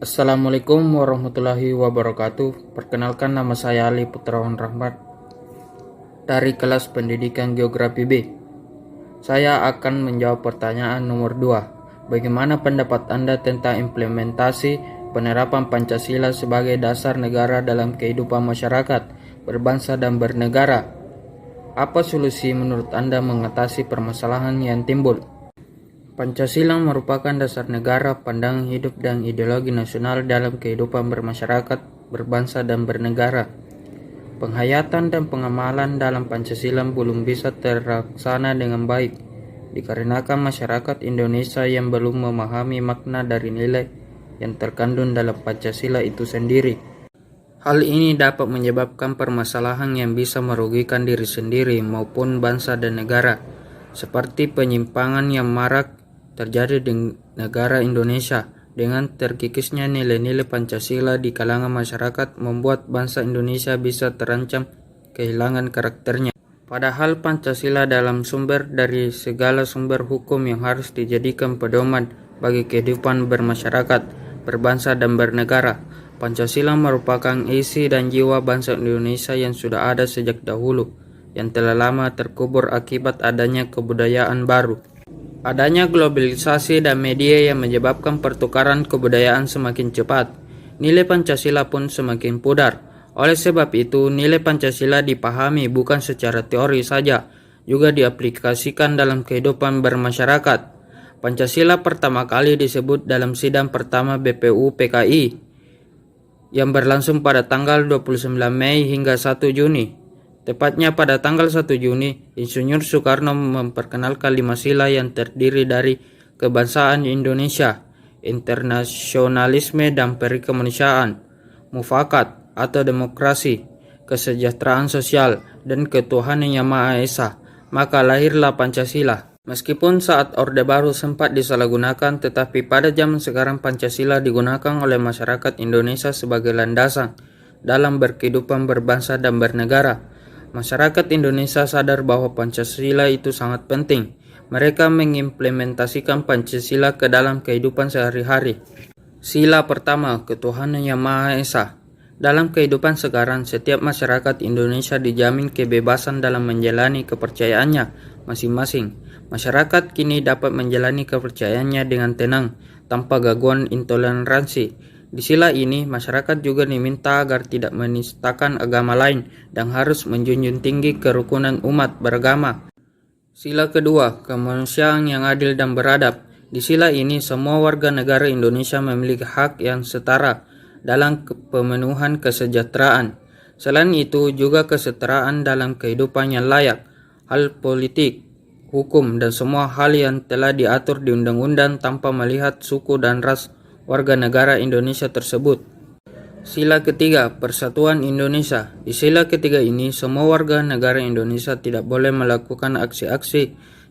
Assalamualaikum warahmatullahi wabarakatuh. Perkenalkan, nama saya Ali Putrawan Rahmat dari kelas pendidikan Geografi B. Saya akan menjawab pertanyaan nomor 2. Bagaimana pendapat Anda tentang implementasi penerapan Pancasila sebagai dasar negara dalam kehidupan masyarakat, berbangsa dan bernegara? Apa solusi menurut Anda mengatasi permasalahan yang timbul? Pancasila merupakan dasar negara, pandangan hidup dan ideologi nasional dalam kehidupan bermasyarakat, berbangsa dan bernegara. Penghayatan dan pengamalan dalam Pancasila belum bisa terlaksana dengan baik, dikarenakan masyarakat Indonesia yang belum memahami makna dari nilai yang terkandung dalam Pancasila itu sendiri. Hal ini dapat menyebabkan permasalahan yang bisa merugikan diri sendiri maupun bangsa dan negara, seperti penyimpangan yang marak terjadi di negara Indonesia. Dengan terkikisnya nilai-nilai Pancasila di kalangan masyarakat membuat bangsa Indonesia bisa terancam kehilangan karakternya. Padahal Pancasila dalam sumber dari segala sumber hukum yang harus dijadikan pedoman bagi kehidupan bermasyarakat, berbangsa dan bernegara. Pancasila merupakan isi dan jiwa bangsa Indonesia yang sudah ada sejak dahulu, yang telah lama terkubur akibat adanya kebudayaan baru. Adanya globalisasi dan media yang menyebabkan pertukaran kebudayaan semakin cepat. Nilai Pancasila pun semakin pudar. Oleh sebab itu, nilai Pancasila dipahami bukan secara teori saja, juga diaplikasikan dalam kehidupan bermasyarakat. Pancasila pertama kali disebut dalam sidang pertama BPU PKI yang berlangsung pada tanggal 29 Mei hingga 1 Juni. Tepatnya pada tanggal 1 Juni, Insinyur Soekarno memperkenalkan 5 sila yang terdiri dari kebangsaan Indonesia, internasionalisme dan perikemanusiaan, mufakat atau demokrasi, kesejahteraan sosial, dan ketuhanan yang Maha Esa. Maka lahirlah Pancasila. Meskipun saat Orde Baru sempat disalahgunakan, tetapi pada zaman sekarang Pancasila digunakan oleh masyarakat Indonesia sebagai landasan dalam berkehidupan berbangsa dan bernegara. Masyarakat Indonesia sadar bahwa Pancasila itu sangat penting. Mereka mengimplementasikan Pancasila ke dalam kehidupan sehari-hari. Sila pertama, ketuhanan yang Maha Esa. Dalam kehidupan sekarang, setiap masyarakat Indonesia dijamin kebebasan dalam menjalani kepercayaannya masing-masing. Masyarakat kini dapat menjalani kepercayaannya dengan tenang, tanpa gangguan intoleransi. Di sila ini, masyarakat juga diminta agar tidak menistakan agama lain dan harus menjunjung tinggi kerukunan umat beragama. Sila kedua, kemanusiaan yang adil dan beradab. Di sila ini, semua warga negara Indonesia memiliki hak yang setara dalam pemenuhan kesejahteraan. Selain itu, juga kesetaraan dalam kehidupan yang layak, hal politik, hukum, dan semua hal yang telah diatur di undang-undang tanpa melihat suku dan ras warga negara Indonesia tersebut. Sila ketiga, persatuan Indonesia. Di sila ketiga ini, semua warga negara Indonesia tidak boleh melakukan aksi-aksi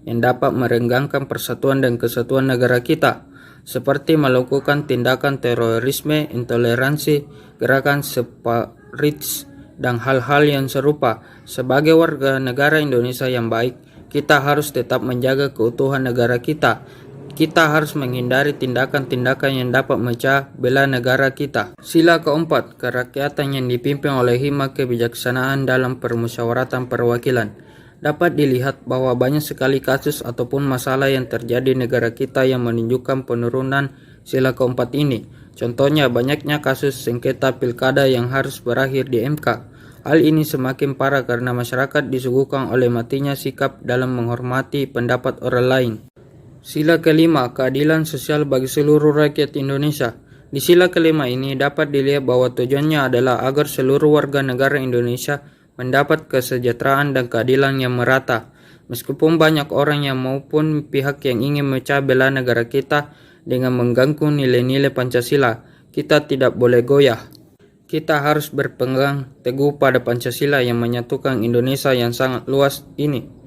yang dapat merenggangkan persatuan dan kesatuan negara kita, seperti melakukan tindakan terorisme, intoleransi, gerakan separatis, dan hal-hal yang serupa. Sebagai warga negara Indonesia yang baik, kita harus tetap menjaga keutuhan negara kita. Kita harus menghindari tindakan-tindakan yang dapat memecah belah negara kita. Sila keempat, kerakyatan yang dipimpin oleh hikmat kebijaksanaan dalam permusyawaratan perwakilan. Dapat dilihat bahwa banyak sekali kasus ataupun masalah yang terjadi di negara kita yang menunjukkan penurunan sila keempat ini. Contohnya, banyaknya kasus sengketa pilkada yang harus berakhir di MK. Hal ini semakin parah karena masyarakat disuguhkan oleh matinya sikap dalam menghormati pendapat orang lain. Sila kelima, keadilan sosial bagi seluruh rakyat Indonesia. Di sila kelima ini dapat dilihat bahwa tujuannya adalah agar seluruh warga negara Indonesia mendapat kesejahteraan dan keadilan yang merata. Meskipun banyak orang yang maupun pihak yang ingin memecah belah negara kita dengan mengganggu nilai-nilai Pancasila, kita tidak boleh goyah. Kita harus berpegang teguh pada Pancasila yang menyatukan Indonesia yang sangat luas ini.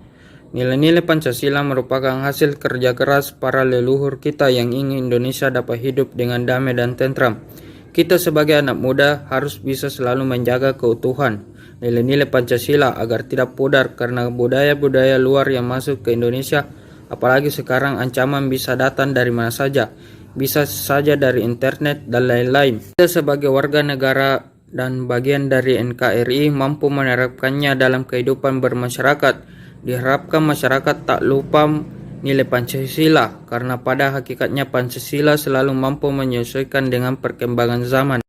Nilai-nilai Pancasila merupakan hasil kerja keras para leluhur kita yang ingin Indonesia dapat hidup dengan damai dan tentram. Kita sebagai anak muda harus bisa selalu menjaga keutuhan nilai-nilai Pancasila agar tidak pudar karena budaya-budaya luar yang masuk ke Indonesia, apalagi sekarang ancaman bisa datang dari mana saja. bisa saja dari internet dan lain-lain. Kita sebagai warga negara dan bagian dari NKRI mampu menerapkannya dalam kehidupan bermasyarakat. Diharapkan masyarakat tak lupa nilai Pancasila, karena pada hakikatnya Pancasila selalu mampu menyesuaikan dengan perkembangan zaman.